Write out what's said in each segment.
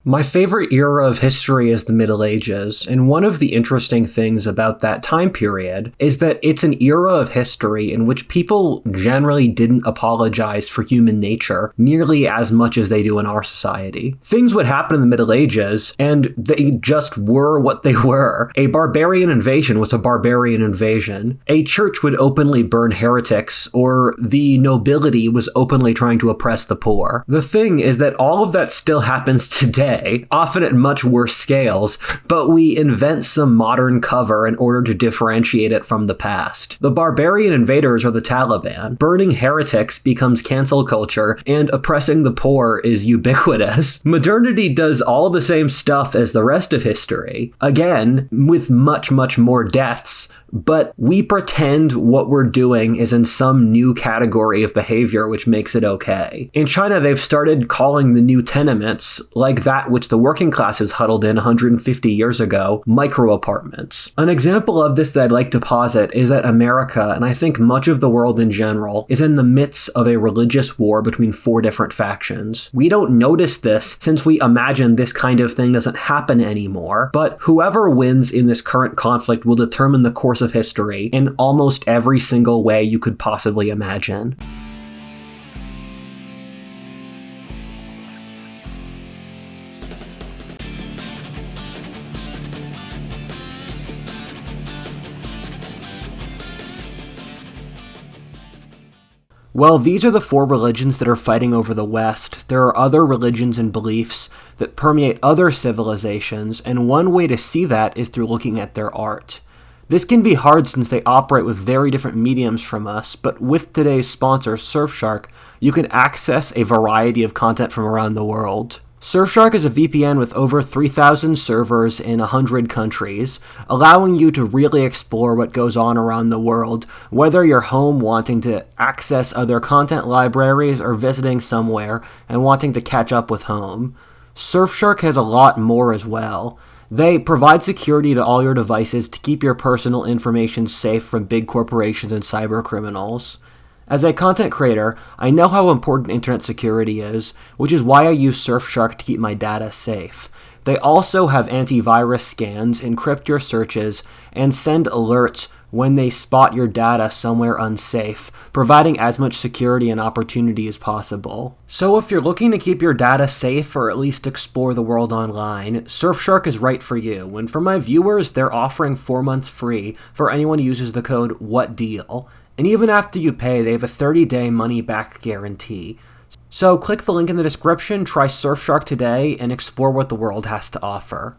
My favorite era of history is the Middle Ages, and one of the interesting things about that time period is that it's an era of history in which people generally didn't apologize for human nature nearly as much as they do in our society. Things would happen in the Middle Ages, and they just were what they were. A barbarian invasion was a barbarian invasion. A church would openly burn heretics, or the nobility was openly trying to oppress the poor. The thing is that all of that still happens today, often at much worse scales, but we invent some modern cover in order to differentiate it from the past. The barbarian invaders are the Taliban. Burning heretics becomes cancel culture, and oppressing the poor is ubiquitous. Modernity does all the same stuff as the rest of history, again, with much, much more deaths, but we pretend what we're doing is in some new category of behavior which makes it okay. In China, they've started calling the new tenements, like that which the working classes huddled in 150 years ago, micro-apartments. An example of this that I'd like to posit is that America, and I think much of the world in general, is in the midst of a religious war between 4 different factions. We don't notice this since we imagine this kind of thing doesn't happen anymore, but whoever wins in this current conflict will determine the course of history in almost every single way you could possibly imagine. Well, these are the 4 religions that are fighting over the West. There are other religions and beliefs that permeate other civilizations, and one way to see that is through looking at their art. This can be hard since they operate with very different mediums from us, but with today's sponsor, Surfshark, you can access a variety of content from around the world. Surfshark is a VPN with over 3,000 servers in 100 countries, allowing you to really explore what goes on around the world, whether you're home wanting to access other content libraries or visiting somewhere and wanting to catch up with home. Surfshark has a lot more as well. They provide security to all your devices to keep your personal information safe from big corporations and cyber criminals. As a content creator, I know how important internet security is, which is why I use Surfshark to keep my data safe. They also have antivirus scans, encrypt your searches, and send alerts when they spot your data somewhere unsafe, providing as much security and opportunity as possible. So if you're looking to keep your data safe or at least explore the world online, Surfshark is right for you. And for my viewers, they're offering 4 months free for anyone who uses the code WHATDEAL. And even after you pay, they have a 30-day money-back guarantee. So click the link in the description, try Surfshark today, and explore what the world has to offer.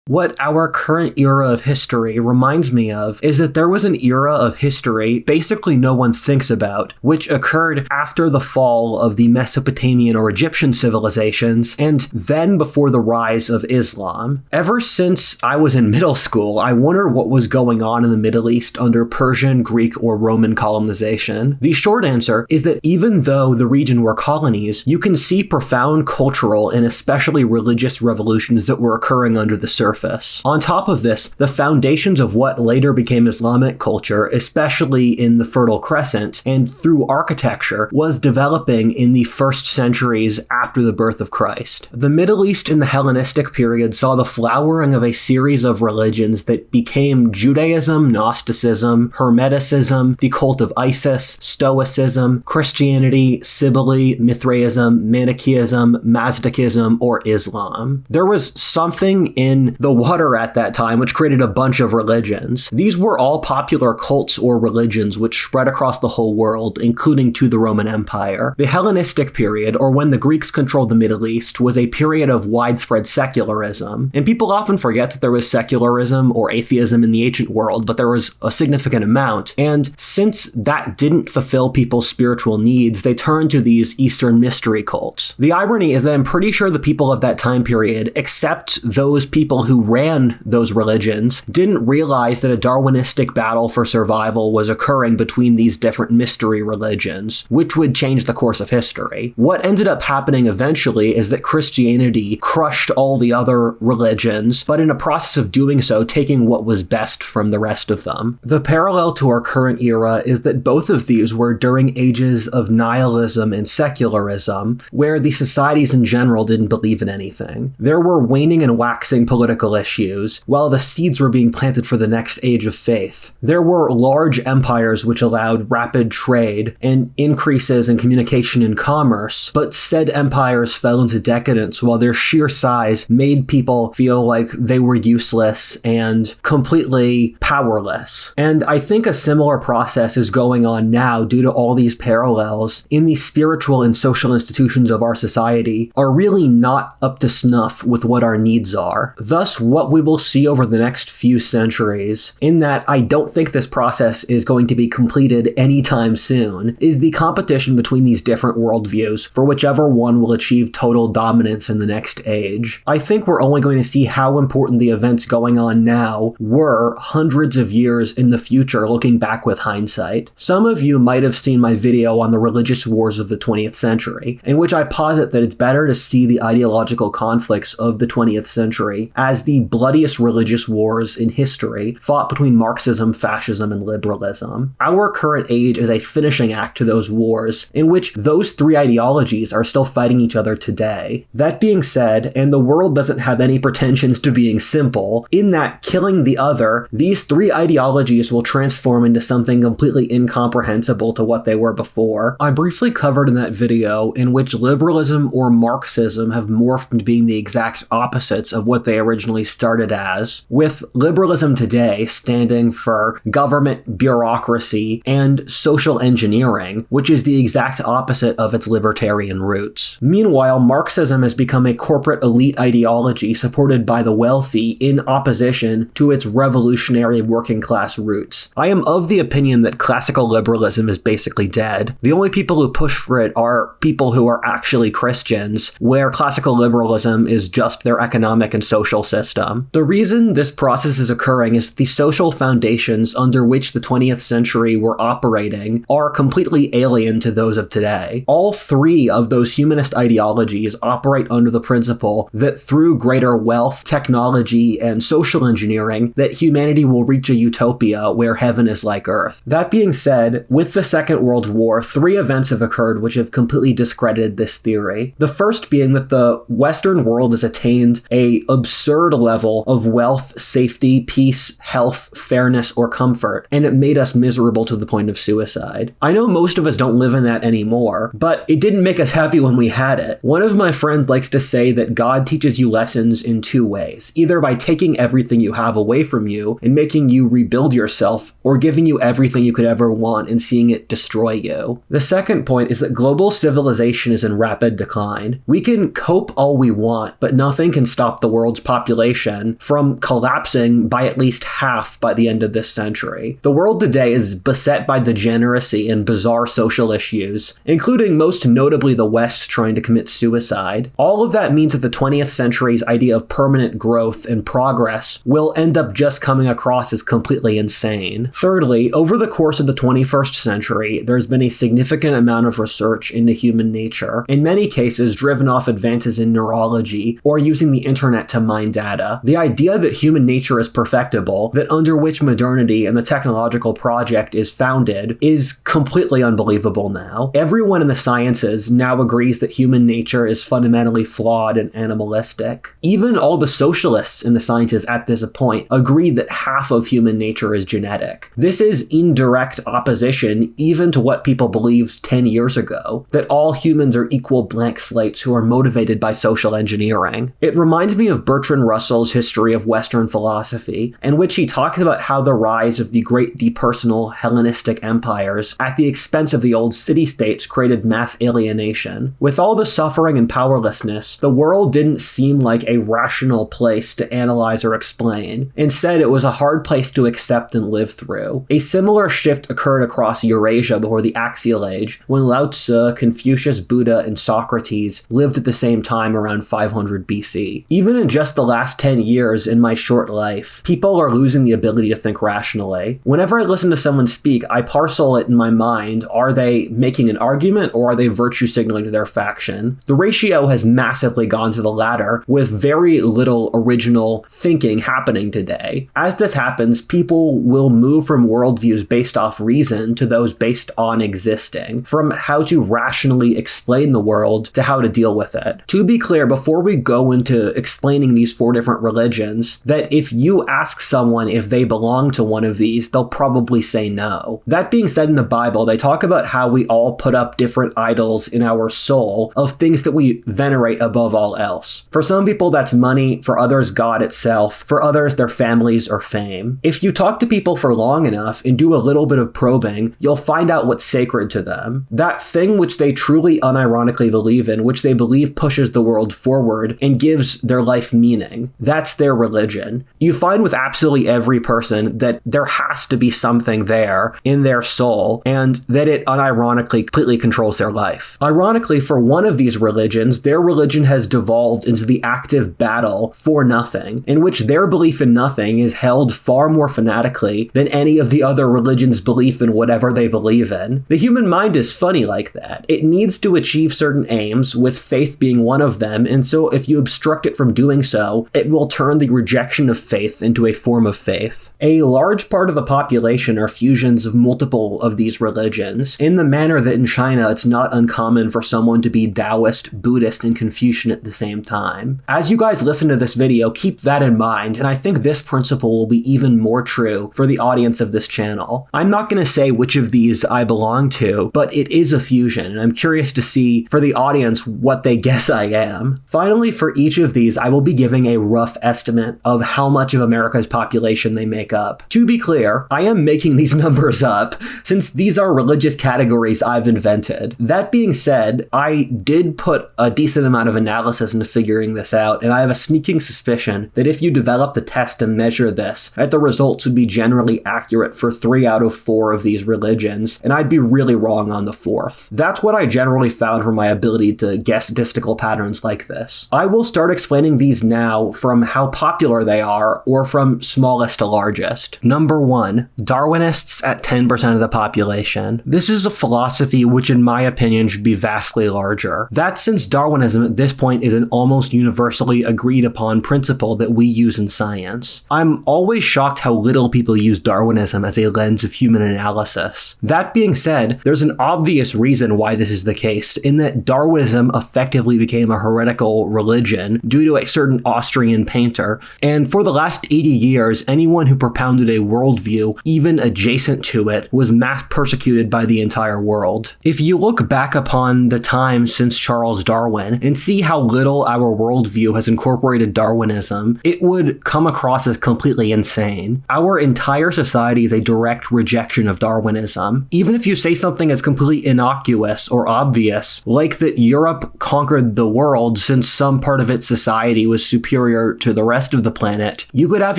What our current era of history reminds me of is that there was an era of history basically no one thinks about, which occurred after the fall of the Mesopotamian or Egyptian civilizations, and then before the rise of Islam. Ever since I was in middle school, I wondered what was going on in the Middle East under Persian, Greek, or Roman colonization. The short answer is that even though the region were colonies, you can see profound cultural and especially religious revolutions that were occurring under the surface. On top of this, the foundations of what later became Islamic culture, especially in the Fertile Crescent and through architecture, was developing in the first centuries after the birth of Christ. The Middle East in the Hellenistic period saw the flowering of a series of religions that became Judaism, Gnosticism, Hermeticism, the cult of Isis, Stoicism, Christianity, Cybele, Mithraism, Manichaeism, Mazdaism, or Islam. There was something in the water at that time which created a bunch of religions. These were all popular cults or religions which spread across the whole world, including to the Roman Empire. The Hellenistic period, or when the Greeks controlled the Middle East, was a period of widespread secularism. And people often forget that there was secularism or atheism in the ancient world, but there was a significant amount. And since that didn't fulfill people's spiritual needs, they turned to these Eastern mystery cults. The irony is that I'm pretty sure the people of that time period, except those people who who ran those religions didn't realize that a Darwinistic battle for survival was occurring between these different mystery religions, which would change the course of history. What ended up happening eventually is that Christianity crushed all the other religions, but in a process of doing so, taking what was best from the rest of them. The parallel to our current era is that both of these were during ages of nihilism and secularism, where the societies in general didn't believe in anything. There were waning and waxing political issues, while the seeds were being planted for the next age of faith. There were large empires which allowed rapid trade and increases in communication and commerce, but said empires fell into decadence while their sheer size made people feel like they were useless and completely powerless. And I think a similar process is going on now due to all these parallels in the spiritual and social institutions of our society are really not up to snuff with what our needs are. Thus, what we will see over the next few centuries, in that I don't think this process is going to be completed anytime soon, is the competition between these different worldviews for whichever one will achieve total dominance in the next age. I think we're only going to see how important the events going on now were hundreds of years in the future looking back with hindsight. Some of you might have seen my video on the religious wars of the 20th century, in which I posit that it's better to see the ideological conflicts of the 20th century as the bloodiest religious wars in history fought between Marxism, fascism, and liberalism. Our current age is a finishing act to those wars, in which those three ideologies are still fighting each other today. That being said, and the world doesn't have any pretensions to being simple, in that killing the other, these three ideologies will transform into something completely incomprehensible to what they were before. I briefly covered in that video in which liberalism or Marxism have morphed into being the exact opposites of what they originally started as, with liberalism today standing for government, bureaucracy, and social engineering, which is the exact opposite of its libertarian roots. Meanwhile, Marxism has become a corporate elite ideology supported by the wealthy in opposition to its revolutionary working class roots. I am of the opinion that classical liberalism is basically dead. The only people who push for it are people who are actually Christians, where classical liberalism is just their economic and social system. The reason this process is occurring is the social foundations under which the 20th century were operating are completely alien to those of today. All three of those humanist ideologies operate under the principle that through greater wealth, technology, and social engineering, that humanity will reach a utopia where heaven is like earth. That being said, with the Second World War, three events have occurred which have completely discredited this theory. The first being that the Western world has attained an absurd level of wealth, safety, peace, health, fairness, or comfort, and it made us miserable to the point of suicide. I know most of us don't live in that anymore, but it didn't make us happy when we had it. One of my friends likes to say that God teaches you lessons in two ways, either by taking everything you have away from you and making you rebuild yourself, or giving you everything you could ever want and seeing it destroy you. The second point is that global civilization is in rapid decline. We can cope all we want, but nothing can stop the world's population from collapsing by at least half by the end of this century. The world today is beset by degeneracy and bizarre social issues, including most notably the West trying to commit suicide. All of that means that the 20th century's idea of permanent growth and progress will end up just coming across as completely insane. Thirdly, over the course of the 21st century, there's been a significant amount of research into human nature, in many cases driven off advances in neurology or using the internet to mine data. The idea that human nature is perfectible, that under which modernity and the technological project is founded, is completely unbelievable now. Everyone in the sciences now agrees that human nature is fundamentally flawed and animalistic. Even all the socialists in the sciences at this point agree that half of human nature is genetic. This is in direct opposition even to what people believed 10 years ago, that all humans are equal blank slates who are motivated by social engineering. It reminds me of Bertrand Russell's History of Western Philosophy, in which he talks about how the rise of the great depersonal Hellenistic empires at the expense of the old city-states created mass alienation. With all the suffering and powerlessness, the world didn't seem like a rational place to analyze or explain. Instead, it was a hard place to accept and live through. A similar shift occurred across Eurasia before the Axial Age, when Lao Tzu, Confucius, Buddha, and Socrates lived at the same time around 500 BC. Even in just the last last 10 years in my short life, people are losing the ability to think rationally. Whenever I listen to someone speak, I parcel it in my mind. Are they making an argument or are they virtue signaling to their faction? The ratio has massively gone to the latter, with very little original thinking happening today. As this happens, people will move from worldviews based off reason to those based on existing, from how to rationally explain the world to how to deal with it. To be clear, before we go into explaining these 4 different religions, that if you ask someone if they belong to one of these, they'll probably say no. That being said, in the Bible, they talk about how we all put up different idols in our soul of things that we venerate above all else. For some people, that's money. For others, God itself. For others, their families or fame. If you talk to people for long enough and do a little bit of probing, you'll find out what's sacred to them. That thing which they truly unironically believe in, which they believe pushes the world forward and gives their life meaning. That's their religion. You find with absolutely every person that there has to be something there in their soul, and that it unironically completely controls their life. Ironically, for one of these religions, their religion has devolved into the active battle for nothing, in which their belief in nothing is held far more fanatically than any of the other religions' belief in whatever they believe in. The human mind is funny like that. It needs to achieve certain aims, with faith being one of them, and so if you obstruct it from doing so, it will turn the rejection of faith into a form of faith. A large part of the population are fusions of multiple of these religions, in the manner that in China it's not uncommon for someone to be Taoist, Buddhist, and Confucian at the same time. As you guys listen to this video, keep that in mind, and I think this principle will be even more true for the audience of this channel. I'm not going to say which of these I belong to, but it is a fusion, and I'm curious to see for the audience what they guess I am. Finally, for each of these, I will be giving a rough estimate of how much of America's population they make up. To be clear, I am making these numbers up, since these are religious categories I've invented. That being said, I did put a decent amount of analysis into figuring this out, and I have a sneaking suspicion that if you develop the test and measure this, that the results would be generally accurate for 3 out of 4 of these religions, and I'd be really wrong on the 4th. That's what I generally found from my ability to guess statistical patterns like this. I will start explaining these now from how popular they are, or from smallest to largest. Number 1, Darwinists at 10% of the population. This is a philosophy which in my opinion should be vastly larger. That's since Darwinism at this point is an almost universally agreed upon principle that we use in science. I'm always shocked how little people use Darwinism as a lens of human analysis. That being said, there's an obvious reason why this is the case, in that Darwinism effectively became a heretical religion due to a certain Austrian painter, and for the last 80 years, anyone who propounded a worldview, even adjacent to it, was mass persecuted by the entire world. If you look back upon the time since Charles Darwin and see how little our worldview has incorporated Darwinism, it would come across as completely insane. Our entire society is a direct rejection of Darwinism. Even if you say something as completely innocuous or obvious, like that Europe conquered the world since some part of its society was superior to the rest of the planet, you could have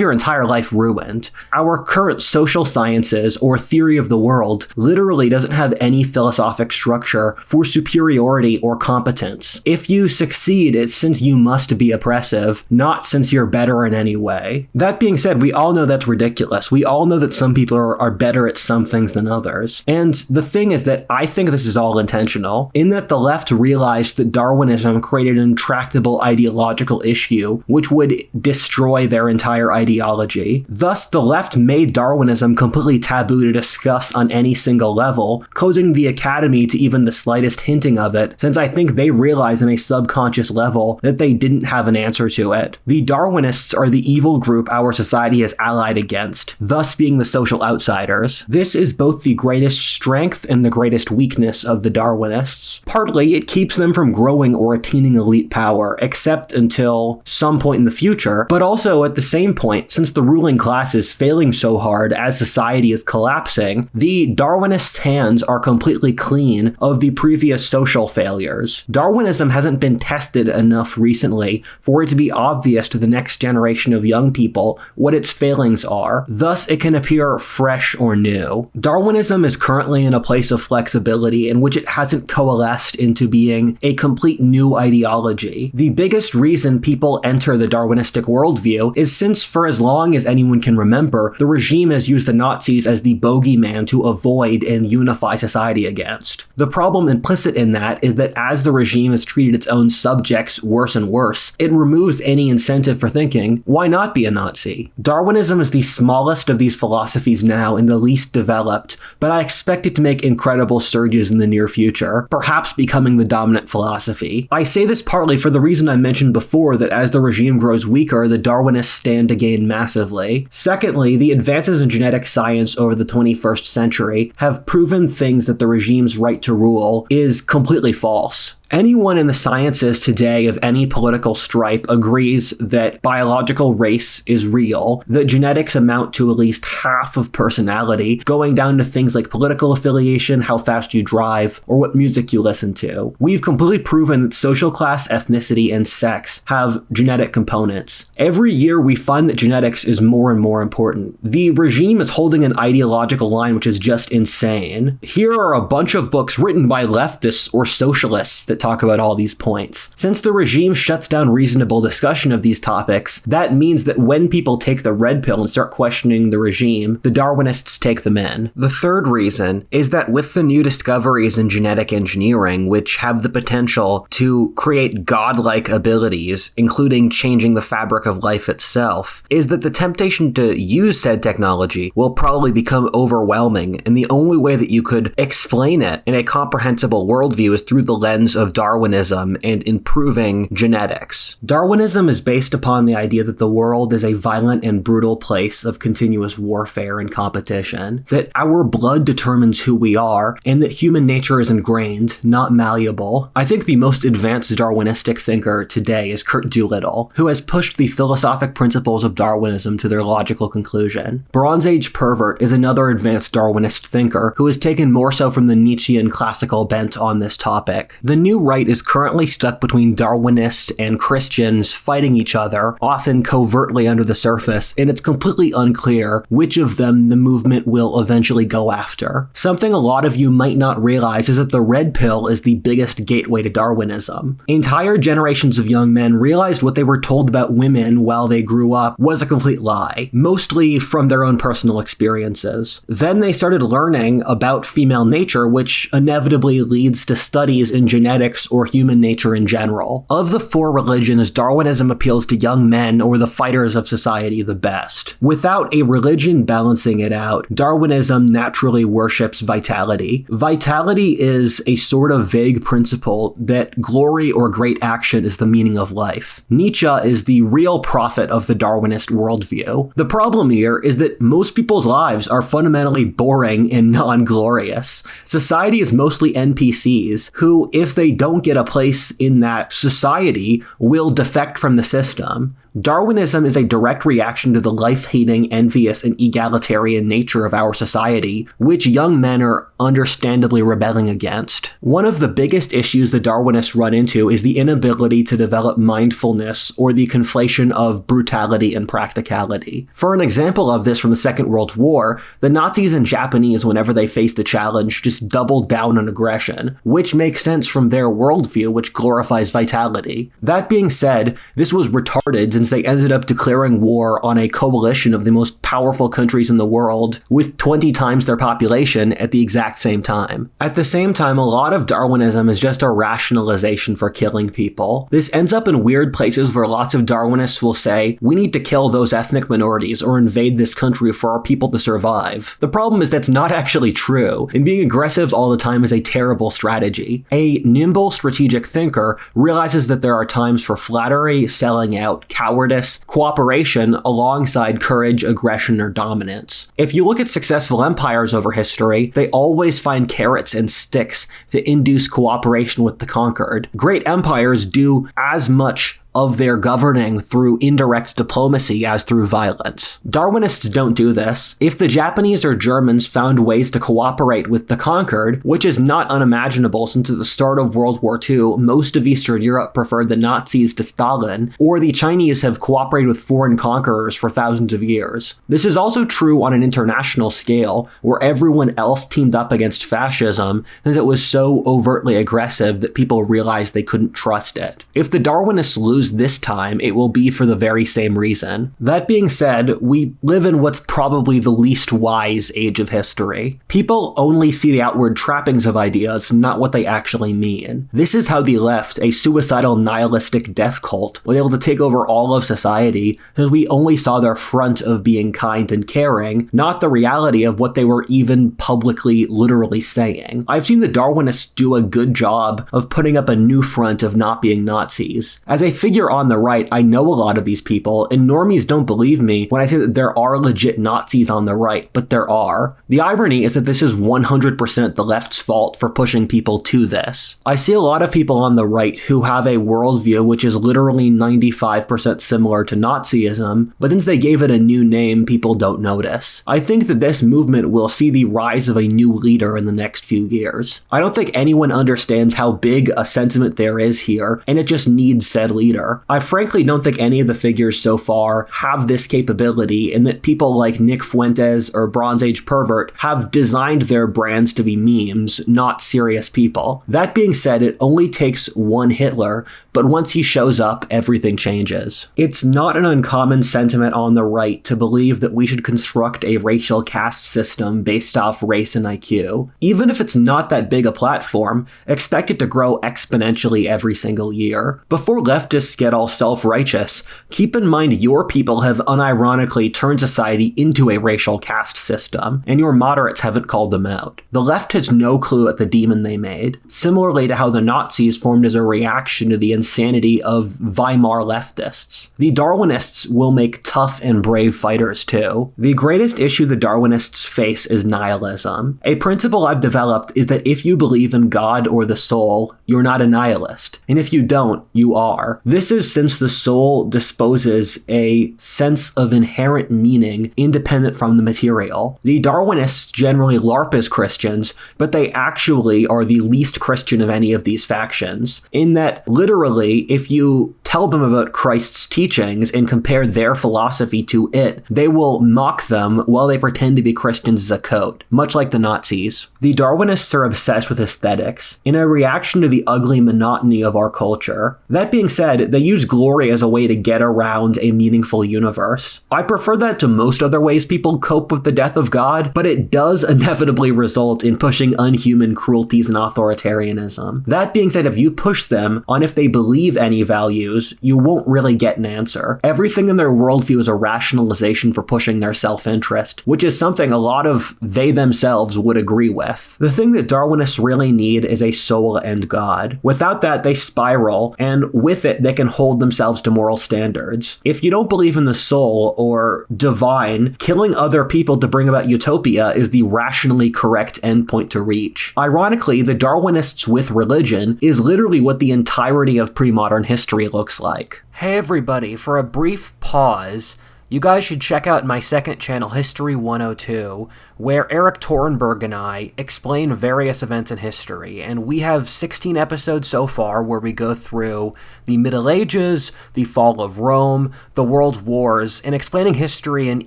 your entire life ruined. Our current social sciences or theory of the world literally doesn't have any philosophic structure for superiority or competence. If you succeed, it's since you must be oppressive, not since you're better in any way. That being said, we all know that's ridiculous. We all know that some people are better at some things than others. And the thing is that I think this is all intentional, in that the left realized that Darwinism created an intractable ideological issue which would destroy their entire ideology. Thus, the left made Darwinism completely taboo to discuss on any single level, closing the academy to even the slightest hinting of it, since I think they realized on a subconscious level that they didn't have an answer to it. The Darwinists are the evil group our society is allied against, thus being the social outsiders. This is both the greatest strength and the greatest weakness of the Darwinists. Partly, it keeps them from growing or attaining elite power, except until some point in the future, but also at the same point, since the ruling class is failing so hard as society is collapsing, the Darwinists' hands are completely clean of the previous social failures. Darwinism hasn't been tested enough recently for it to be obvious to the next generation of young people what its failings are, thus it can appear fresh or new. Darwinism is currently in a place of flexibility in which it hasn't coalesced into being a complete new ideology. The biggest reason people enter the Darwinistic worldview is since for as long as anyone can remember, the regime has used the Nazis as the bogeyman to avoid and unify society against. The problem implicit in that is that as the regime has treated its own subjects worse and worse, it removes any incentive for thinking, why not be a Nazi? Darwinism is the smallest of these philosophies now and the least developed, but I expect it to make incredible surges in the near future, perhaps becoming the dominant philosophy. I say this partly for the reason I mentioned before, that as the regime grows weaker, the Darwinists stand to gain massively. Secondly, the advances in genetic science over the 21st century have proven things that the regime's right to rule is completely false. Anyone in the sciences today of any political stripe agrees that biological race is real, that genetics amount to at least half of personality, going down to things like political affiliation, how fast you drive, or what music you listen to. We've completely proven that social class, ethnicity, and sex have genetic components. Every year we find that genetics is more and more important. The regime is holding an ideological line which is just insane. Here are a bunch of books written by leftists or socialists that talk about all these points. Since the regime shuts down reasonable discussion of these topics, that means that when people take the red pill and start questioning the regime, the Darwinists take them in. The third reason is that with the new discoveries in genetic engineering, which have the potential to create godlike abilities, including changing the fabric of life itself, is that the temptation to use said technology will probably become overwhelming, and the only way that you could explain it in a comprehensible worldview is through the lens of Darwinism and improving genetics. Darwinism is based upon the idea that the world is a violent and brutal place of continuous warfare and competition, that our blood determines who we are, and that human nature is ingrained, not malleable. I think the most advanced Darwinistic thinker today is Kurt Doolittle, who has pushed the philosophic principles of Darwinism to their logical conclusion. Bronze Age Pervert is another advanced Darwinist thinker who has taken more so from the Nietzschean classical bent on this topic. The new right is currently stuck between Darwinists and Christians fighting each other, often covertly under the surface, and it's completely unclear which of them the movement will eventually go after. Something a lot of you might not realize is that the red pill is the biggest gateway to Darwinism. Entire generations of young men realized what they were told about women while they grew up was a complete lie, mostly from their own personal experiences. Then they started learning about female nature, which inevitably leads to studies in genetics or human nature in general. Of the four religions, Darwinism appeals to young men or the fighters of society the best. Without a religion balancing it out, Darwinism naturally worships vitality. Vitality is a sort of vague principle that glory or great action is the meaning of life. Nietzsche is the real prophet of the Darwinist worldview. The problem here is that most people's lives are fundamentally boring and non-glorious. Society is mostly NPCs who, if they don't get a place in that society, will defect from the system. Darwinism is a direct reaction to the life-hating, envious, and egalitarian nature of our society, which young men are understandably rebelling against. One of the biggest issues the Darwinists run into is the inability to develop mindfulness or the conflation of brutality and practicality. For an example of this from the Second World War, the Nazis and Japanese, whenever they faced a challenge, just doubled down on aggression, which makes sense from their worldview, which glorifies vitality. That being said, this was retarded since they ended up declaring war on a coalition of the most powerful countries in the world with 20 times their population at the exact same time. At the same time, a lot of Darwinism is just a rationalization for killing people. This ends up in weird places where lots of Darwinists will say, we need to kill those ethnic minorities or invade this country for our people to survive. The problem is that's not actually true, and being aggressive all the time is a terrible strategy. A nimble strategic thinker realizes that there are times for flattery, selling out, cowardice, cooperation alongside courage, aggression, or dominance. If you look at successful empires over history, they always find carrots and sticks to induce cooperation with the conquered. Great empires do as much of their governing through indirect diplomacy as through violence. Darwinists don't do this. If the Japanese or Germans found ways to cooperate with the conquered, which is not unimaginable since at the start of World War II, most of Eastern Europe preferred the Nazis to Stalin, or the Chinese have cooperated with foreign conquerors for thousands of years. This is also true on an international scale, where everyone else teamed up against fascism since it was so overtly aggressive that people realized they couldn't trust it. If the Darwinists lose lose this time, it will be for the very same reason. That being said, we live in what's probably the least wise age of history. People only see the outward trappings of ideas, not what they actually mean. This is how the left, a suicidal nihilistic death cult, was able to take over all of society, because we only saw their front of being kind and caring, not the reality of what they were even publicly literally saying. I've seen the Darwinists do a good job of putting up a new front of not being Nazis. As a figure on the right, I know a lot of these people, and normies don't believe me when I say that there are legit Nazis on the right, but there are. The irony is that this is 100% the left's fault for pushing people to this. I see a lot of people on the right who have a worldview which is literally 95% similar to Nazism, but since they gave it a new name, people don't notice. I think that this movement will see the rise of a new leader in the next few years. I don't think anyone understands how big a sentiment there is here, and it just needs said leader. I frankly don't think any of the figures so far have this capability, and that people like Nick Fuentes or Bronze Age Pervert have designed their brands to be memes, not serious people. That being said, it only takes one Hitler, but once he shows up, everything changes. It's not an uncommon sentiment on the right to believe that we should construct a racial caste system based off race and IQ. Even if it's not that big a platform, expect it to grow exponentially every single year. Before leftists get all self-righteous, keep in mind your people have unironically turned society into a racial caste system, and your moderates haven't called them out. The left has no clue at the demon they made, similarly to how the Nazis formed as a reaction to the insanity of Weimar leftists. The Darwinists will make tough and brave fighters too. The greatest issue the Darwinists face is nihilism. A principle I've developed is that if you believe in God or the soul, you're not a nihilist. And if you don't, you are. This is since the soul disposes a sense of inherent meaning independent from the material. The Darwinists generally LARP as Christians, but they actually are the least Christian of any of these factions, in that literally, if you tell them about Christ's teachings and compare their philosophy to it, they will mock them while they pretend to be Christians as a coat, much like the Nazis. The Darwinists are obsessed with aesthetics, in a reaction to the ugly monotony of our culture. That being said, they use glory as a way to get around a meaningful universe. I prefer that to most other ways people cope with the death of God, but it does inevitably result in pushing unhuman cruelties and authoritarianism. That being said, if you push them on if they believe any values, you won't really get an answer. Everything in their worldview is a rationalization for pushing their self-interest, which is something a lot of they themselves would agree with. The thing that Darwinists really need is a soul and God. Without that, they spiral, and with it, they can hold themselves to moral standards. If you don't believe in the soul or divine, killing other people to bring about utopia is the rationally correct endpoint to reach. Ironically, the Darwinists with religion is literally what the entirety of pre-modern history looks like. Hey everybody, for a brief pause, you guys should check out my second channel, History 102, where Eric Torenberg and I explain various events in history, and we have 16 episodes so far where we go through the Middle Ages, the fall of Rome, the World Wars, and explaining history in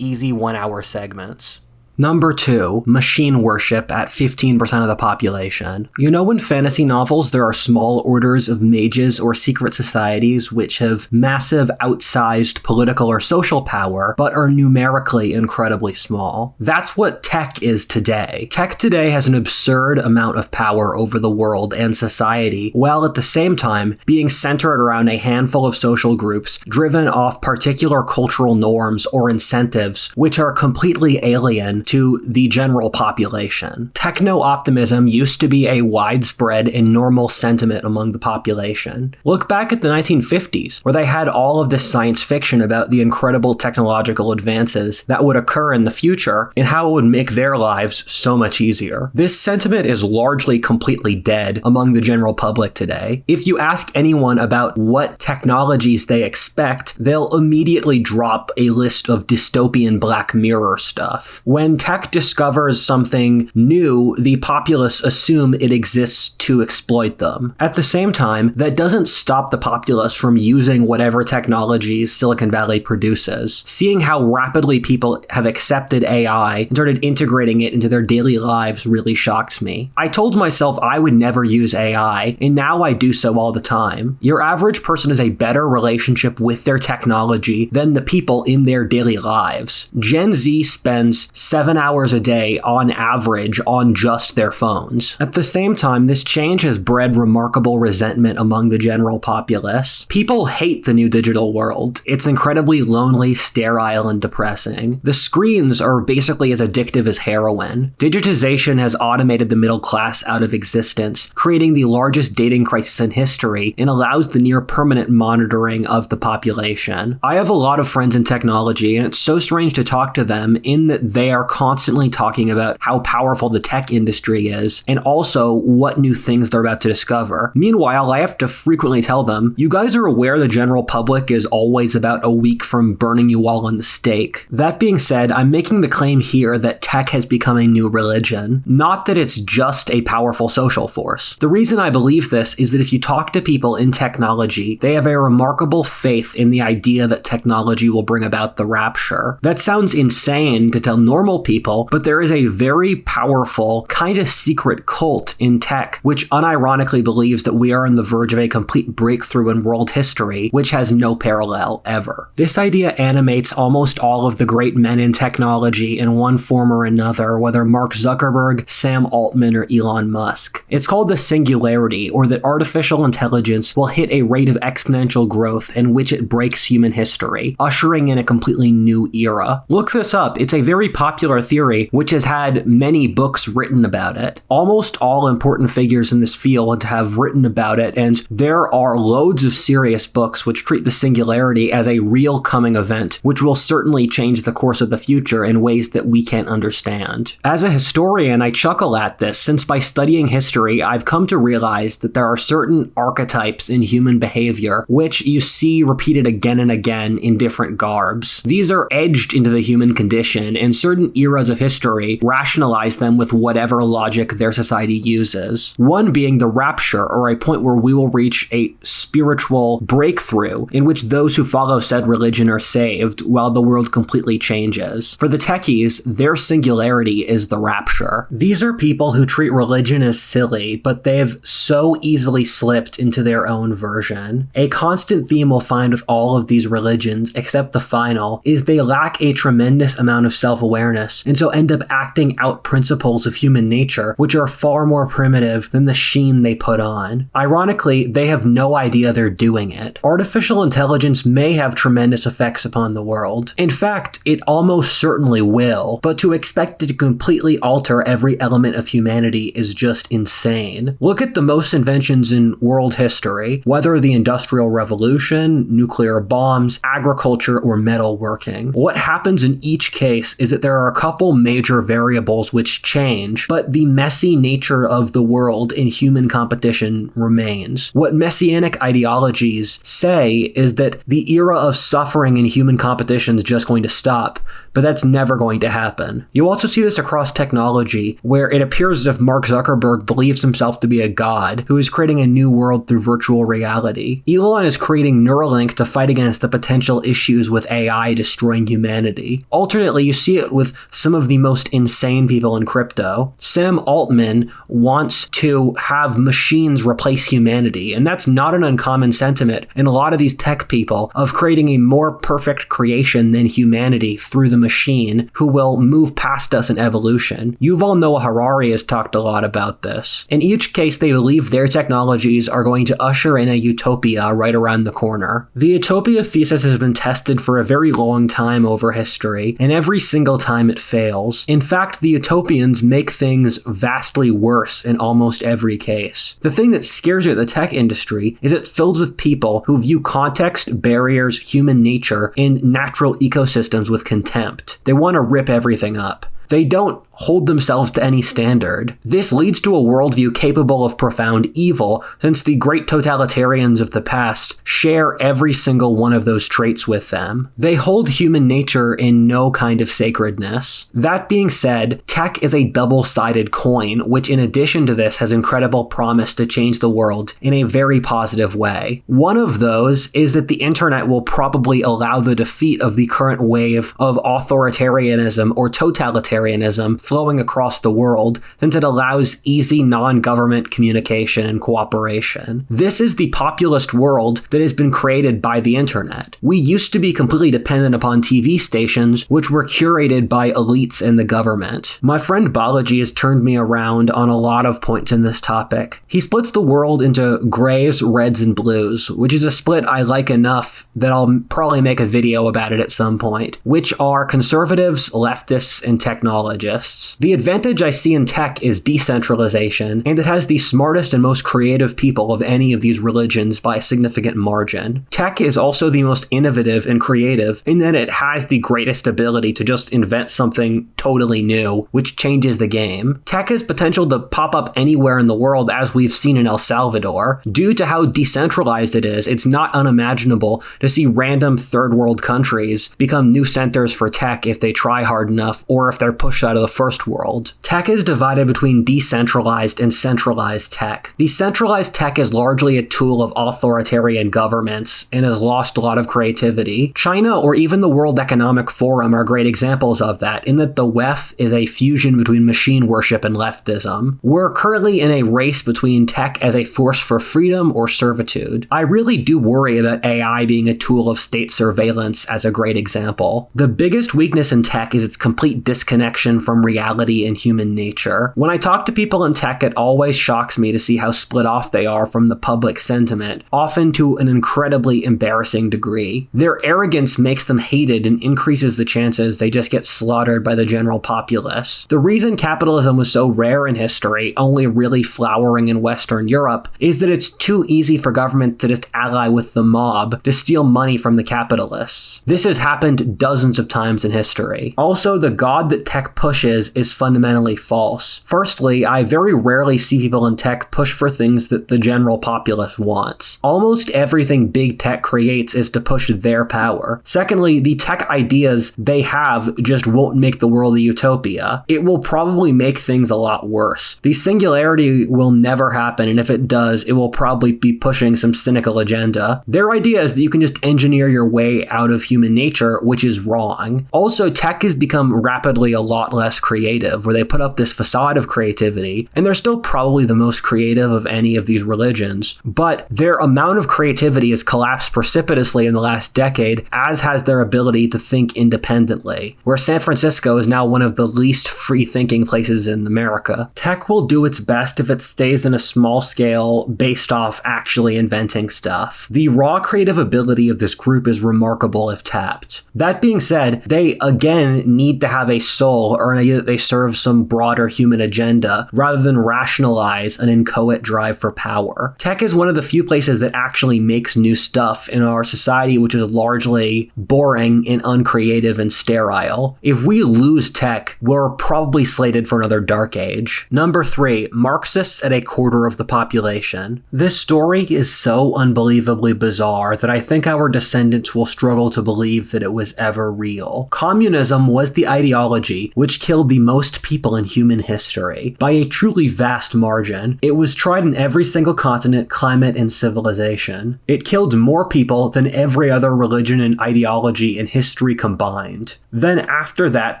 easy 1-hour segments. Number 2, machine worship at 15% of the population. You know, in fantasy novels, there are small orders of mages or secret societies which have massive, outsized political or social power, but are numerically incredibly small. That's what tech is today. Tech today has an absurd amount of power over the world and society, while at the same time being centered around a handful of social groups driven off particular cultural norms or incentives which are completely alien to the general population. Techno-optimism used to be a widespread and normal sentiment among the population. Look back at the 1950s, where they had all of this science fiction about the incredible technological advances that would occur in the future and how it would make their lives so much easier. This sentiment is largely completely dead among the general public today. If you ask anyone about what technologies they expect, they'll immediately drop a list of dystopian Black Mirror stuff. When tech discovers something new, the populace assume it exists to exploit them. At the same time, that doesn't stop the populace from using whatever technologies Silicon Valley produces. Seeing how rapidly people have accepted AI and started integrating it into their daily lives really shocks me. I told myself I would never use AI, and now I do so all the time. Your average person has a better relationship with their technology than the people in their daily lives. Gen Z spends 7 hours a day on average on just their phones. At the same time, this change has bred remarkable resentment among the general populace. People hate the new digital world. It's incredibly lonely, sterile, and depressing. The screens are basically as addictive as heroin. Digitization has automated the middle class out of existence, creating the largest dating crisis in history, and allows the near permanent monitoring of the population. I have a lot of friends in technology, and it's so strange to talk to them in that they are constantly talking about how powerful the tech industry is, and also what new things they're about to discover. Meanwhile, I have to frequently tell them, you guys are aware the general public is always about a week from burning you all on the stake. That being said, I'm making the claim here that tech has become a new religion, not that it's just a powerful social force. The reason I believe this is that if you talk to people in technology, they have a remarkable faith in the idea that technology will bring about the rapture. That sounds insane to tell normal people, but there is a very powerful, kind of secret cult in tech, which unironically believes that we are on the verge of a complete breakthrough in world history, which has no parallel ever. This idea animates almost all of the great men in technology in one form or another, whether Mark Zuckerberg, Sam Altman, or Elon Musk. It's called the singularity, or that artificial intelligence will hit a rate of exponential growth in which it breaks human history, ushering in a completely new era. Look this up. It's a very popular theory, which has had many books written about it. Almost all important figures in this field have written about it, and there are loads of serious books which treat the singularity as a real coming event, which will certainly change the course of the future in ways that we can't understand. As a historian, I chuckle at this, since by studying history, I've come to realize that there are certain archetypes in human behavior which you see repeated again and again in different garbs. These are edged into the human condition, and certain eras of history rationalize them with whatever logic their society uses. One being the rapture, or a point where we will reach a spiritual breakthrough in which those who follow said religion are saved while the world completely changes. For the techies, their singularity is the rapture. These are people who treat religion as silly, but they've so easily slipped into their own version. A constant theme we'll find with all of these religions, except the final, is they lack a tremendous amount of self-awareness, and so end up acting out principles of human nature, which are far more primitive than the sheen they put on. Ironically, they have no idea they're doing it. Artificial intelligence may have tremendous effects upon the world. In fact, it almost certainly will, but to expect it to completely alter every element of humanity is just insane. Look at the most inventions in world history, whether the Industrial Revolution, nuclear bombs, agriculture, or metalworking. What happens in each case is that there are a couple major variables which change, but the messy nature of the world in human competition remains. What messianic ideologies say is that the era of suffering in human competition is just going to stop, but that's never going to happen. You also see this across technology, where it appears as if Mark Zuckerberg believes himself to be a god who is creating a new world through virtual reality. Elon is creating Neuralink to fight against the potential issues with AI destroying humanity. Alternately, you see it with some of the most insane people in crypto. Sam Altman wants to have machines replace humanity, and that's not an uncommon sentiment in a lot of these tech people, of creating a more perfect creation than humanity through the machine who will move past us in evolution. Yuval Noah Harari has talked a lot about this. In each case, they believe their technologies are going to usher in a utopia right around the corner. The utopia thesis has been tested for a very long time over history, and every single time it fails. In fact, the utopians make things vastly worse in almost every case. The thing that scares you at the tech industry is it's filled with people who view context, barriers, human nature, and natural ecosystems with contempt. They want to rip everything up. They don't hold themselves to any standard. This leads to a worldview capable of profound evil, since the great totalitarians of the past share every single one of those traits with them. They hold human nature in no kind of sacredness. That being said, tech is a double-sided coin, which in addition to this has incredible promise to change the world in a very positive way. One of those is that the internet will probably allow the defeat of the current wave of authoritarianism or totalitarianism flowing across the world, since it allows easy non-government communication and cooperation. This is the populist world that has been created by the internet. We used to be completely dependent upon TV stations, which were curated by elites in the government. My friend Balaji has turned me around on a lot of points in this topic. He splits the world into grays, reds, and blues, which is a split I like enough that I'll probably make a video about it at some point, which are conservatives, leftists, and technologists. The advantage I see in tech is decentralization, and it has the smartest and most creative people of any of these religions by a significant margin. Tech is also the most innovative and creative in that it has the greatest ability to just invent something totally new, which changes the game. Tech has potential to pop up anywhere in the world, as we've seen in El Salvador. Due to how decentralized it is, it's not unimaginable to see random third world countries become new centers for tech if they try hard enough, or if they're pushed out of the first world. Tech is divided between decentralized and centralized tech. Decentralized tech is largely a tool of authoritarian governments and has lost a lot of creativity. China or even the World Economic Forum are great examples of that, in that the WEF is a fusion between machine worship and leftism. We're currently in a race between tech as a force for freedom or servitude. I really do worry about AI being a tool of state surveillance as a great example. The biggest weakness in tech is its complete disconnection from reality and human nature. When I talk to people in tech, it always shocks me to see how split off they are from the public sentiment, often to an incredibly embarrassing degree. Their arrogance makes them hated and increases the chances they just get slaughtered by the general populace. The reason capitalism was so rare in history, only really flowering in Western Europe, is that it's too easy for government to just ally with the mob to steal money from the capitalists. This has happened dozens of times in history. Also, the god that tech pushes is fundamentally false. Firstly, I very rarely see people in tech push for things that the general populace wants. Almost everything big tech creates is to push their power. Secondly, the tech ideas they have just won't make the world a utopia. It will probably make things a lot worse. The singularity will never happen, and if it does, it will probably be pushing some cynical agenda. Their idea is that you can just engineer your way out of human nature, which is wrong. Also, tech has become rapidly a lot less creative, where they put up this facade of creativity, and they're still probably the most creative of any of these religions, but their amount of creativity has collapsed precipitously in the last decade, as has their ability to think independently, where San Francisco is now one of the least free-thinking places in America. Tech will do its best if it stays in a small scale based off actually inventing stuff. The raw creative ability of this group is remarkable if tapped. That being said, they again need to have a soul or an idea that they serve some broader human agenda rather than rationalize an inchoate drive for power. Tech is one of the few places that actually makes new stuff in our society, which is largely boring and uncreative and sterile. If we lose tech, we're probably slated for another dark age. Number 3, Marxists at a quarter of the population. This story is so unbelievably bizarre that I think our descendants will struggle to believe that it was ever real. Communism was the ideology which killed the most people in human history by a truly vast margin. It was tried in every single continent, climate, and civilization. It killed more people than every other religion and ideology in history combined. Then after that,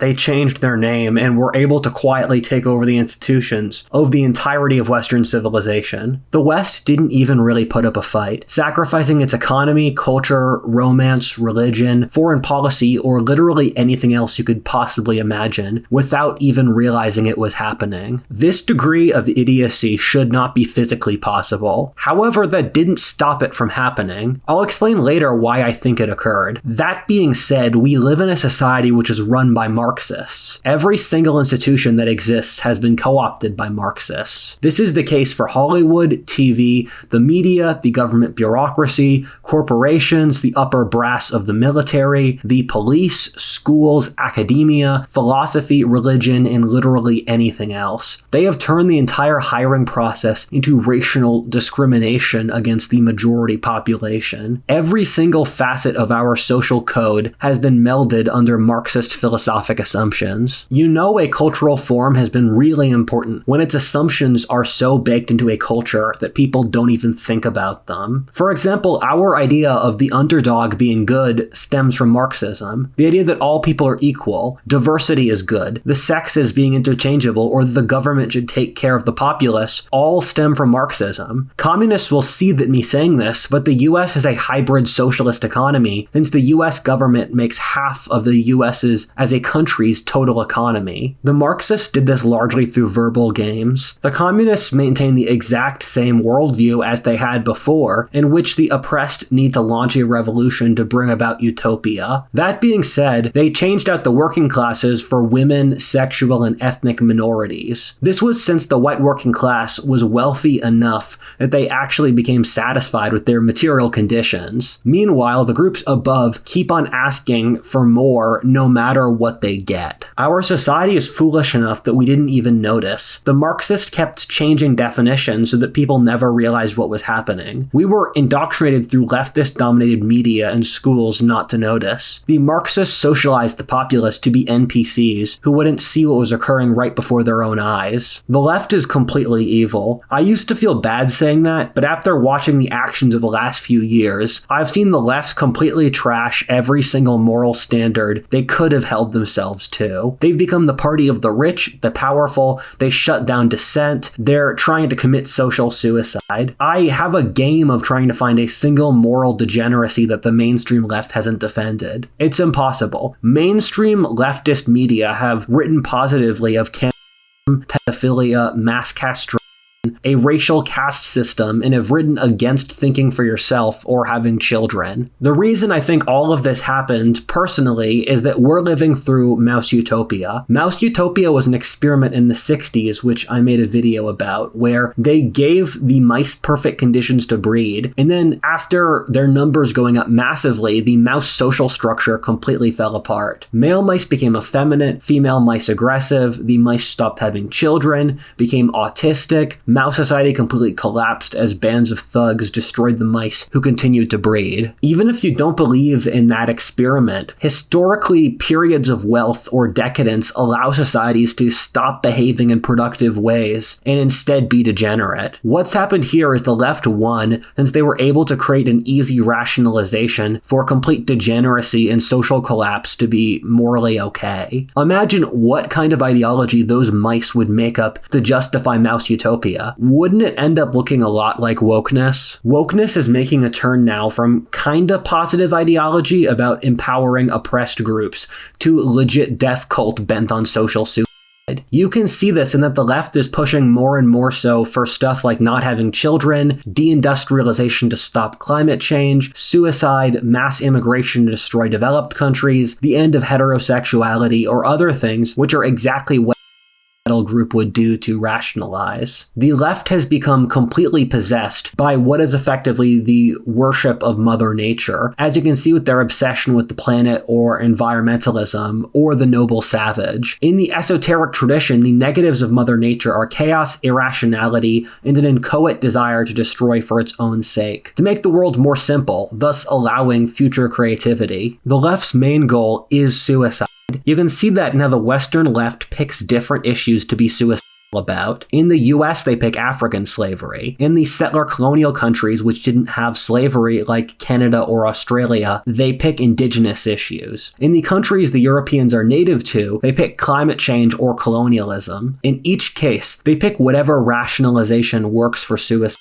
they changed their name and were able to quietly take over the institutions of the entirety of Western civilization. The West didn't even really put up a fight, sacrificing its economy, culture, romance, religion, foreign policy, or literally anything else you could possibly imagine without even realizing it was happening. This degree of idiocy should not be physically possible. However, that didn't stop it from happening. I'll explain later why I think it occurred. That being said, we live in a society which is run by Marxists. Every single institution that exists has been co-opted by Marxists. This is the case for Hollywood, TV, the media, the government bureaucracy, corporations, the upper brass of the military, the police, schools, academia, philosophy, philosophy, religion, and literally anything else. They have turned the entire hiring process into racial discrimination against the majority population. Every single facet of our social code has been melded under Marxist philosophic assumptions. You know a cultural form has been really important when its assumptions are so baked into a culture that people don't even think about them. For example, our idea of the underdog being good stems from Marxism. The idea that all people are equal, diversity is good, the sexes being interchangeable, or that the government should take care of the populace all stem from Marxism. Communists will seethe at me saying this, but the US has a hybrid socialist economy since the US government makes half of the US's as a country's total economy. The Marxists did this largely through verbal games. The communists maintain the exact same worldview as they had before, in which the oppressed need to launch a revolution to bring about utopia. That being said, they changed out the working classes for women, sexual, and ethnic minorities. This was since the white working class was wealthy enough that they actually became satisfied with their material conditions. Meanwhile, the groups above keep on asking for more no matter what they get. Our society is foolish enough that we didn't even notice. The Marxists kept changing definitions so that people never realized what was happening. We were indoctrinated through leftist-dominated media and schools not to notice. The Marxists socialized the populace to be NPCs who wouldn't see what was occurring right before their own eyes. The left is completely evil. I used to feel bad saying that, but after watching the actions of the last few years, I've seen the left completely trash every single moral standard they could have held themselves to. They've become the party of the rich, the powerful, they shut down dissent, they're trying to commit social suicide. I have a game of trying to find a single moral degeneracy that the mainstream left hasn't defended. It's impossible. Mainstream leftist media have written positively of pedophilia, mass castration, a racial caste system, and have written against thinking for yourself or having children. The reason I think all of this happened, personally, is that we're living through Mouse Utopia. Mouse Utopia was an experiment in the 60s, which I made a video about, where they gave the mice perfect conditions to breed, and then after their numbers going up massively, the mouse social structure completely fell apart. Male mice became effeminate, female mice aggressive, the mice stopped having children, became autistic, mouse society completely collapsed as bands of thugs destroyed the mice who continued to breed. Even if you don't believe in that experiment, historically, periods of wealth or decadence allow societies to stop behaving in productive ways and instead be degenerate. What's happened here is the left won since they were able to create an easy rationalization for complete degeneracy and social collapse to be morally okay. Imagine what kind of ideology those mice would make up to justify Mouse Utopia. Wouldn't it end up looking a lot like wokeness? Wokeness is making a turn now from kinda positive ideology about empowering oppressed groups to legit death cult bent on social suicide. You can see this in that the left is pushing more and more so for stuff like not having children, deindustrialization to stop climate change, suicide, mass immigration to destroy developed countries, the end of heterosexuality, or other things which are exactly what group would do to rationalize. The left has become completely possessed by what is effectively the worship of Mother Nature, as you can see with their obsession with the planet or environmentalism or the noble savage. In the esoteric tradition, the negatives of Mother Nature are chaos, irrationality, and an inchoate desire to destroy for its own sake, to make the world more simple, thus allowing future creativity. The left's main goal is suicide. You can see that now the Western left picks different issues to be suicidal about. In the US, they pick African slavery. In the settler colonial countries which didn't have slavery, like Canada or Australia, they pick indigenous issues. In the countries the Europeans are native to, they pick climate change or colonialism. In each case, they pick whatever rationalization works for suicide.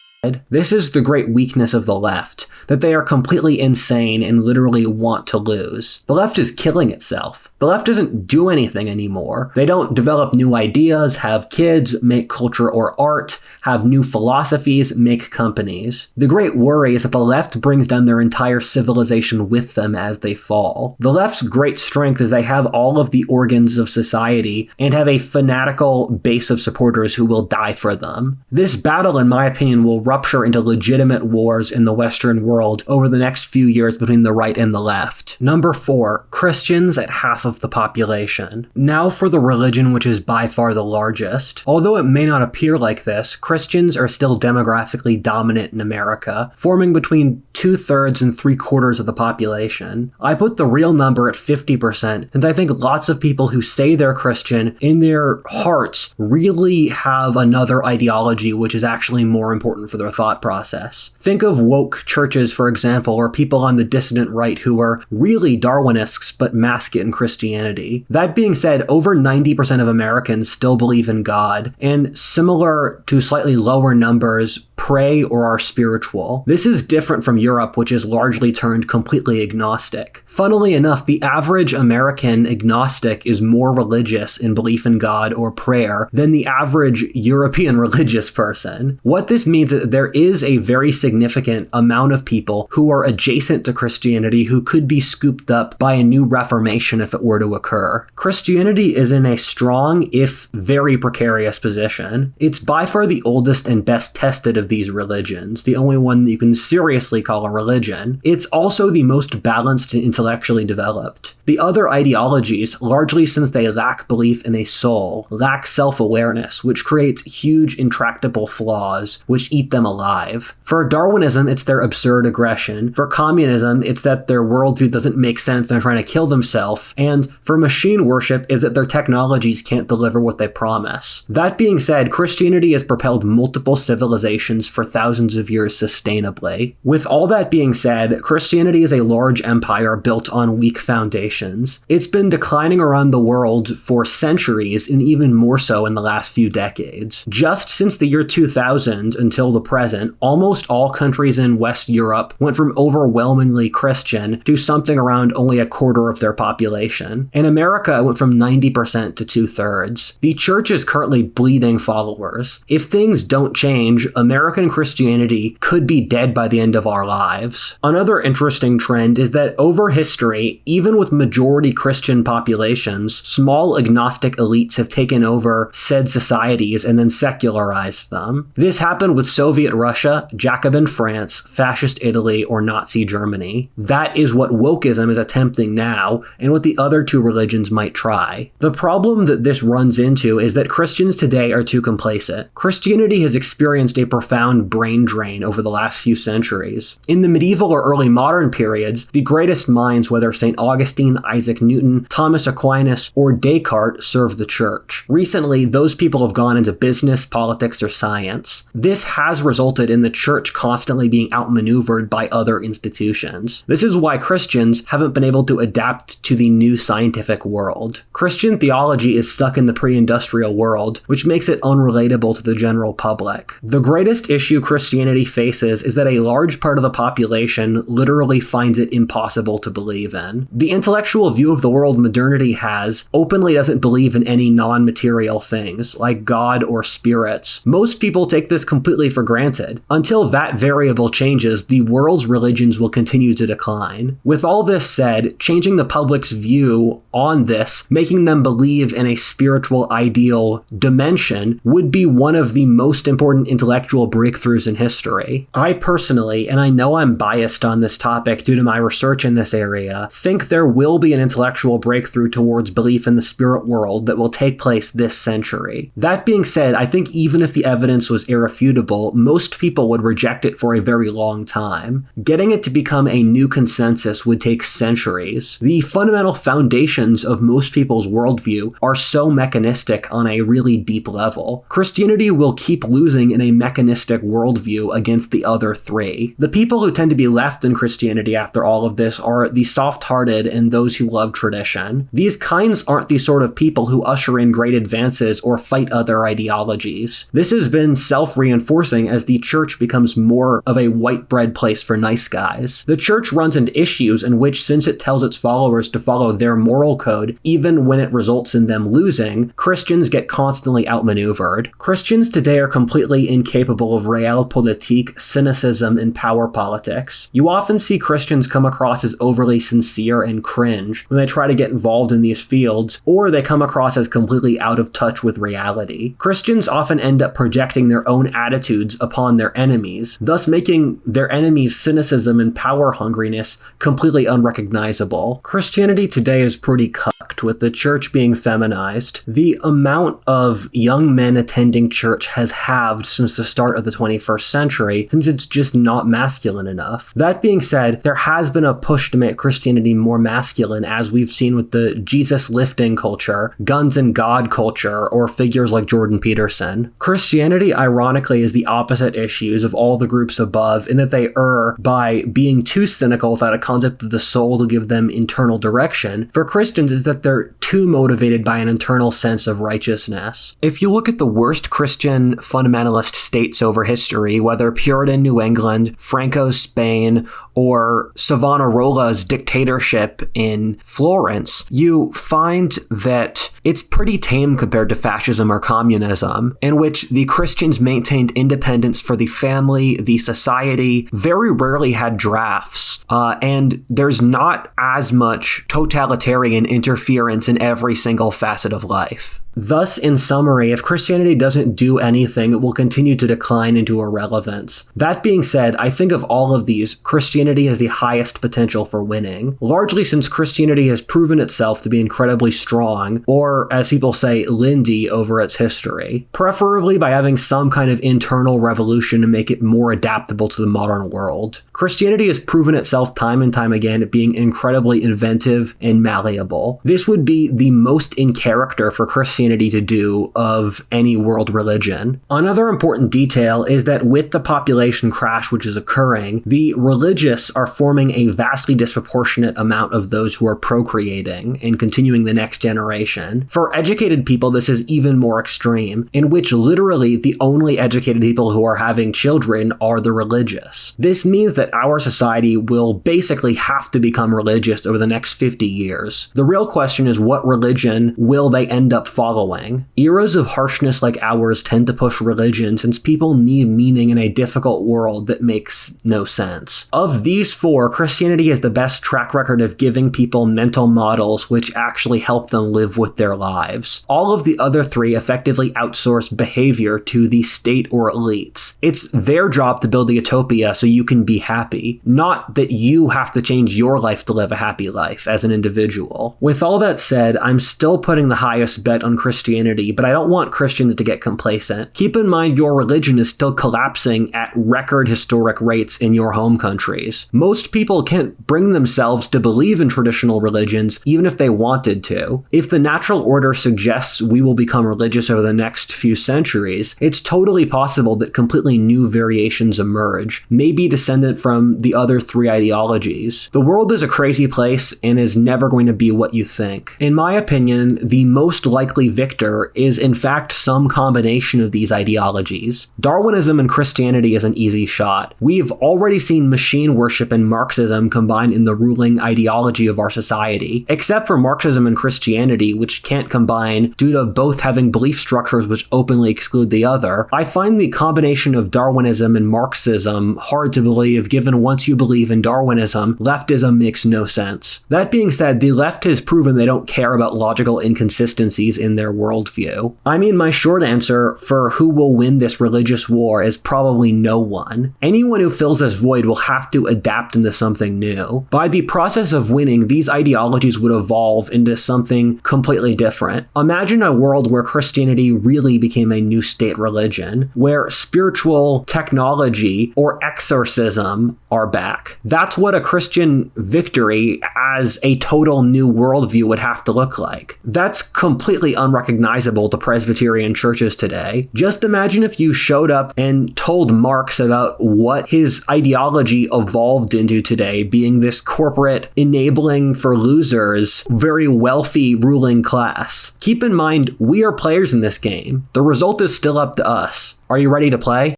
This is the great weakness of the left, that they are completely insane and literally want to lose. The left is killing itself. The left doesn't do anything anymore. They don't develop new ideas, have kids, make culture or art, have new philosophies, make companies. The great worry is that the left brings down their entire civilization with them as they fall. The left's great strength is they have all of the organs of society and have a fanatical base of supporters who will die for them. This battle, in my opinion, will rupture into legitimate wars in the Western world over the next few years between the right and the left. Number 4, Christians at half of the population. Now for the religion which is by far the largest. Although it may not appear like this, Christians are still demographically dominant in America, forming between 2/3 and 3/4 of the population. I put the real number at 50%, since I think lots of people who say they're Christian in their hearts really have another ideology which is actually more important for their thought process. Think of woke churches, for example, or people on the dissident right who are really Darwinists but mask it in Christianity. That being said, over 90% of Americans still believe in God, and similar to slightly lower numbers, pray or are spiritual. This is different from Europe, which is largely turned completely agnostic. Funnily enough, the average American agnostic is more religious in belief in God or prayer than the average European religious person. What this means is that there is a very significant amount of people who are adjacent to Christianity who could be scooped up by a new Reformation if it were to occur. Christianity is in a strong, if very precarious position. It's by far the oldest and best tested of these religions, the only one that you can seriously call a religion. It's also the most balanced and intellectually developed. The other ideologies, largely since they lack belief in a soul, lack self-awareness, which creates huge intractable flaws which eat them alive. For Darwinism, it's their absurd aggression. For communism, it's that their worldview doesn't make sense and they're trying to kill themselves. And for machine worship, is that their technologies can't deliver what they promise. That being said, Christianity has propelled multiple civilizations for thousands of years sustainably. With all that being said, Christianity is a large empire built on weak foundations. It's been declining around the world for centuries, and even more so in the last few decades. Just since the year 2000 until the present, almost all countries in West Europe went from overwhelmingly Christian to something around only a quarter of their population. In America, it went from 90% to 2/3. The church is currently bleeding followers. If things don't change, American Christianity could be dead by the end of our lives. Another interesting trend is that over history, even with majority Christian populations, small agnostic elites have taken over said societies and then secularized them. This happened with Soviet Russia, Jacobin France, fascist Italy, or Nazi Germany. That is what wokeism is attempting now, and what the other two religions might try. The problem that this runs into is that Christians today are too complacent. Christianity has experienced a profound brain drain over the last few centuries. In the medieval or early modern periods, the greatest minds, whether St. Augustine, Isaac Newton, Thomas Aquinas, or Descartes, served the church. Recently, those people have gone into business, politics, or science. This has resulted in the church constantly being outmaneuvered by other institutions. This is why Christians haven't been able to adapt to the new scientific world. Christian theology is stuck in the pre-industrial world, which makes it unrelatable to the general public. The greatest issue Christianity faces is that a large part of the population literally finds it impossible to believe in. The intellectual view of the world modernity has openly doesn't believe in any non-material things, like God or spirits. Most people take this completely for granted. Until that variable changes, the world's religions will continue to decline. With all this said, changing the public's view on this, making them believe in a spiritual ideal dimension, would be one of the most important intellectual breakthroughs in history. I personally, and I know I'm biased on this topic due to my research in this area, think there will be an intellectual breakthrough towards belief in the spirit world that will take place this century. That being said, I think even if the evidence was irrefutable, most people would reject it for a very long time. Getting it to become a new consensus would take centuries. The fundamental foundations of most people's worldview are so mechanistic on a really deep level. Christianity will keep losing in a mechanistic worldview against the other three. The people who tend to be left in Christianity after all of this are the soft-hearted and those who love tradition. These kinds aren't the sort of people who usher in great advances or fight other ideologies. This has been self-reinforcing as the church becomes more of a white bread place for nice guys. The church runs into issues in which, since it tells its followers to follow their moral code, even when it results in them losing, Christians get constantly outmaneuvered. Christians today are completely incapable full of realpolitik, cynicism, and power politics. You often see Christians come across as overly sincere and cringe when they try to get involved in these fields, or they come across as completely out of touch with reality. Christians often end up projecting their own attitudes upon their enemies, thus making their enemies' cynicism and power hungriness completely unrecognizable. Christianity today is pretty cucked, with the church being feminized. The amount of young men attending church has halved since the start of the 21st century, since it's just not masculine enough. That being said, there has been a push to make Christianity more masculine, as we've seen with the Jesus lifting culture, guns and God culture, or figures like Jordan Peterson. Christianity, ironically, is the opposite issues of all the groups above, in that they err by being too cynical without a concept of the soul to give them internal direction. For Christians, is that they're too motivated by an internal sense of righteousness. If you look at the worst Christian fundamentalist states over history, whether Puritan New England, Franco's Spain, or Savonarola's dictatorship in Florence, you find that it's pretty tame compared to fascism or communism, in which the Christians maintained independence for the family, the society, very rarely had drafts, and there's not as much totalitarian interference in every single facet of life. Thus, in summary, if Christianity doesn't do anything, it will continue to decline into irrelevance. That being said, I think of all of these, Christianity has the highest potential for winning, largely since Christianity has proven itself to be incredibly strong, or, as people say, Lindsay over its history, preferably by having some kind of internal revolution to make it more adaptable to the modern world. Christianity has proven itself time and time again at being incredibly inventive and malleable. This would be the most in character for Christianity to do of any world religion. Another important detail is that with the population crash which is occurring, the religious are forming a vastly disproportionate amount of those who are procreating and continuing the next generation. For educated people, this is even more extreme, in which literally the only educated people who are having children are the religious. This means that our society will basically have to become religious over the next 50 years. The real question is, what religion will they end up following? Eras of harshness like ours tend to push religion, since people need meaning in a difficult world that makes no sense. Of these four, Christianity has the best track record of giving people mental models which actually help them live with their lives. All of the other three effectively outsource behavior to the state or elites. It's their job to build a utopia so you can be happy, not that you have to change your life to live a happy life as an individual. With all that said, I'm still putting the highest bet on Christianity, but I don't want Christians to get complacent. Keep in mind your religion is still collapsing at record historic rates in your home countries. Most people can't bring themselves to believe in traditional religions, even if they wanted to. If the natural order suggests we will become religious over the next few centuries, it's totally possible that completely new variations emerge, maybe descendant from the other three ideologies. The world is a crazy place and is never going to be what you think. In my opinion, the most likely victor is in fact some combination of these ideologies. Darwinism and Christianity is an easy shot. We've already seen machine worship and Marxism combined in the ruling ideology of our society, except for Marxism and Christianity, which can't combine due to both having belief structures which openly exclude the other. I find the combination of Darwinism and Marxism hard to believe, given once you believe in Darwinism, leftism makes no sense. That being said, the left has proven they don't care about logical inconsistencies in their worldview. I mean, my short answer for who will win this religious war is probably no one. Anyone who fills this void will have to adapt into something new. By the process of winning, these ideologies would evolve into something completely different. Imagine a world where Christianity really became a new state religion, where spiritual technology or exorcism are back. That's what a Christian victory as a total new worldview would have to look like. That's completely unrecognizable to Presbyterian churches today. Just imagine if you showed up and told Marx about what his ideology evolved into today, being this corporate, enabling for losers, very wealthy ruling class. Keep in mind, we are players in this game. The result is still up to us. Are you ready to play?